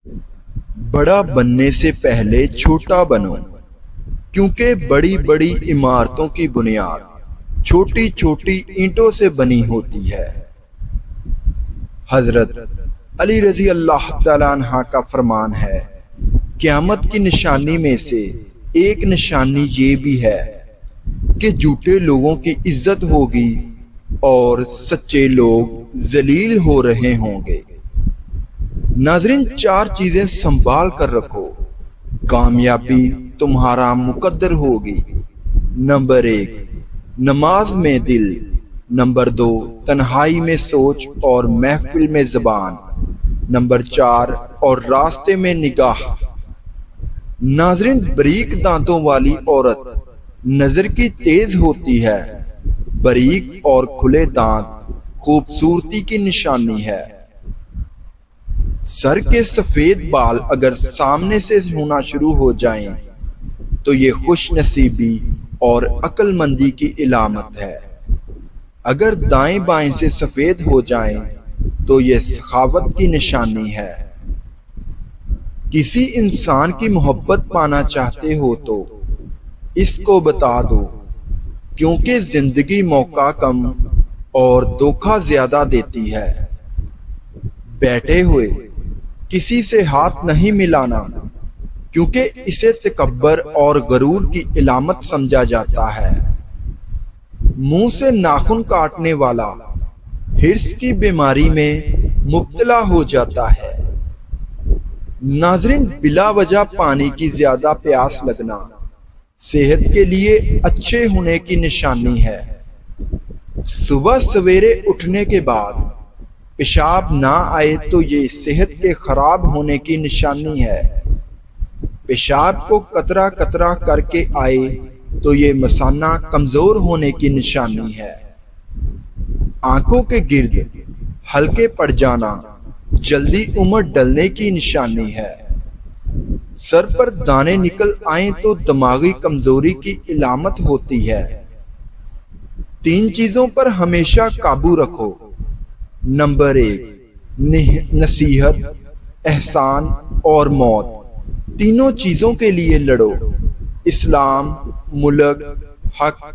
بڑا بننے سے پہلے چھوٹا بنو، کیونکہ بڑی بڑی عمارتوں کی بنیاد چھوٹی چھوٹی اینٹوں سے بنی ہوتی ہے۔ حضرت علی رضی اللہ تعالیٰ عنہ کا فرمان ہے، قیامت کی نشانی میں سے ایک نشانی یہ بھی ہے کہ جھوٹے لوگوں کی عزت ہوگی اور سچے لوگ ذلیل ہو رہے ہوں گے۔ ناظرین، چار چیزیں سنبھال کر رکھو، کامیابی تمہارا مقدر ہوگی۔ نمبر 1، نماز میں دل۔ نمبر 2، تنہائی میں سوچ اور محفل میں زبان۔ نمبر 4، اور راستے میں نگاہ۔ ناظرین، باریک دانتوں والی عورت نظر کی تیز ہوتی ہے۔ باریک اور کھلے دانت خوبصورتی کی نشانی ہے۔ سر کے سفید بال اگر سامنے سے ہونا شروع ہو جائیں تو یہ خوش نصیبی اور عقل مندی کی علامت ہے۔ اگر دائیں بائیں سے سفید ہو جائیں تو یہ سخاوت کی نشانی ہے۔ کسی انسان کی محبت پانا چاہتے ہو تو اس کو بتا دو، کیونکہ زندگی موقع کم اور دھوکہ زیادہ دیتی ہے۔ بیٹھے ہوئے کسی سے ہاتھ نہیں ملانا، کیونکہ اسے تکبر اور غرور کی علامت سمجھا جاتا ہے۔ منہ سے ناخن کاٹنے والا ہرس کی بیماری میں مبتلا ہو جاتا ہے۔ ناظرین، بلا وجہ پانی کی زیادہ پیاس لگنا صحت کے لیے اچھے ہونے کی نشانی ہے۔ صبح سویرے اٹھنے کے بعد پیشاب نہ آئے تو یہ صحت کے خراب ہونے کی نشانی ہے۔ پیشاب کو قطرہ قطرہ کر کے آئے تو یہ مثانہ کمزور ہونے کی نشانی ہے۔ آنکھوں کے گرد ہلکے پڑ جانا جلدی عمر ڈلنے کی نشانی ہے۔ سر پر دانے نکل آئیں تو دماغی کمزوری کی علامت ہوتی ہے۔ 3 چیزوں پر ہمیشہ قابو رکھو۔ نمبر 1، نصیحت، احسان اور موت۔ تینوں چیزوں کے لیے لڑو۔ اسلام، ملک، حق،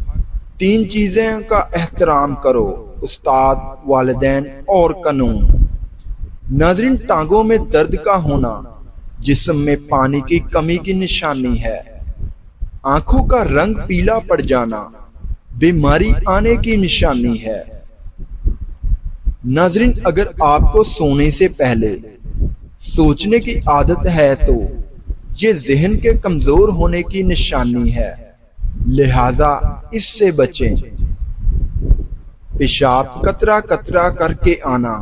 3 چیزیں کا احترام کرو، استاد، والدین اور قانون۔ ناظرین، ٹانگوں میں درد کا ہونا جسم میں پانی کی کمی کی نشانی ہے۔ آنکھوں کا رنگ پیلا پڑ جانا بیماری آنے کی نشانی ہے۔ ناظرین، اگر آپ کو سونے سے پہلے سوچنے کی عادت ہے تو یہ ذہن کے کمزور ہونے کی نشانی ہے، لہذا اس سے بچیں۔ پیشاب قطرہ قطرہ کر کے آنا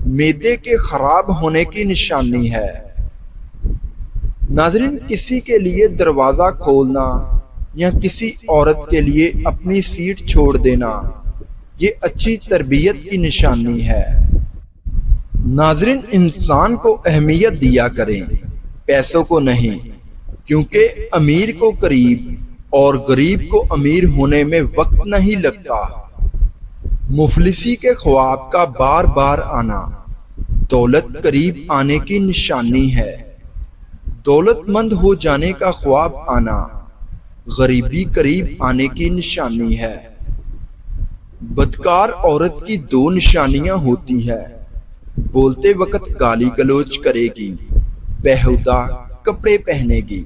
معدے کے خراب ہونے کی نشانی ہے۔ ناظرین، کسی کے لیے دروازہ کھولنا یا کسی عورت کے لیے اپنی سیٹ چھوڑ دینا یہ اچھی تربیت کی نشانی ہے۔ ناظرین، انسان کو اہمیت دیا کریں، پیسوں کو نہیں، کیونکہ امیر کو قریب اور غریب کو امیر ہونے میں وقت نہیں لگتا۔ مفلسی کے خواب کا بار بار آنا دولت قریب آنے کی نشانی ہے۔ دولت مند ہو جانے کا خواب آنا غریبی قریب آنے کی نشانی ہے۔ بدکار عورت کی 2 نشانیاں ہوتی ہیں، بولتے وقت گالی گلوچ کرے گی، بیہودہ کپڑے پہنے گی۔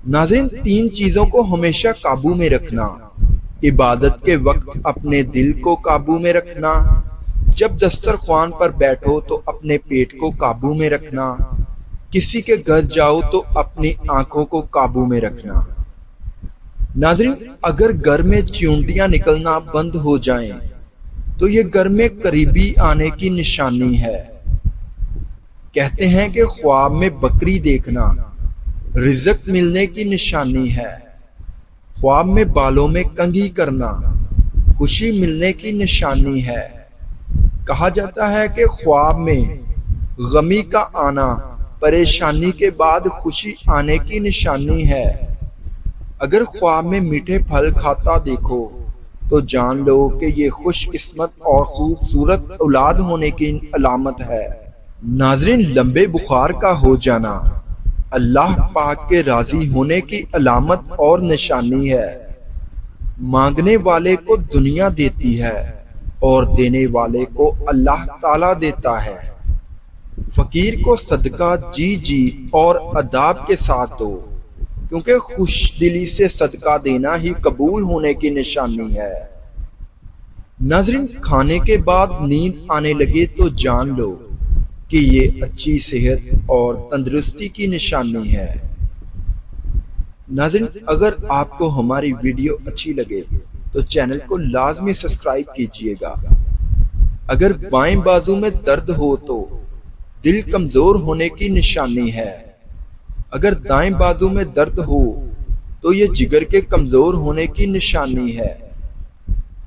ناظرین، 3 چیزوں کو ہمیشہ قابو میں رکھنا۔ عبادت کے وقت اپنے دل کو قابو میں رکھنا، جب دسترخوان پر بیٹھو تو اپنے پیٹ کو قابو میں رکھنا، کسی کے گھر جاؤ تو اپنی آنکھوں کو قابو میں رکھنا۔ ناظرین، اگر گھر میں چیونٹیاں نکلنا بند ہو جائیں تو یہ گھر میں قریبی آنے کی نشانی ہے۔ کہتے ہیں کہ خواب میں بکری دیکھنا رزق ملنے کی نشانی ہے۔ خواب میں بالوں میں کنگھی کرنا خوشی ملنے کی نشانی ہے۔ کہا جاتا ہے کہ خواب میں غمی کا آنا پریشانی کے بعد خوشی آنے کی نشانی ہے۔ اگر خواب میں میٹھے پھل کھاتا دیکھو تو جان لو کہ یہ خوش قسمت اور خوبصورت اولاد ہونے کی علامت ہے۔ ناظرین، لمبے بخار کا ہو جانا اللہ پاک کے راضی ہونے کی علامت اور نشانی ہے۔ مانگنے والے کو دنیا دیتی ہے اور دینے والے کو اللہ تعالیٰ دیتا ہے۔ فقیر کو صدقہ جی اور اداب کے ساتھ دو، کیونکہ خوش دلی سے صدقہ دینا ہی قبول ہونے کی نشانی ہے۔ ناظرین، کھانے کے بعد نیند آنے لگے تو جان لو کہ یہ اچھی صحت اور تندرستی کی نشانی ہے۔ ناظرین، اگر آپ کو ہماری ویڈیو اچھی لگے تو چینل کو لازمی سبسکرائب کیجئے گا۔ اگر بائیں بازو میں درد ہو تو دل کمزور ہونے کی نشانی ہے۔ اگر دائیں بازو میں درد ہو تو یہ جگر کے کمزور ہونے کی نشانی ہے۔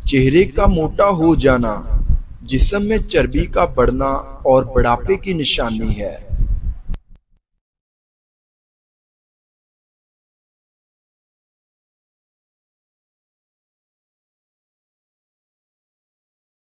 چہرے کا موٹا ہو جانا جسم میں چربی کا بڑھنا اور بڑھاپے کی نشانی ہے۔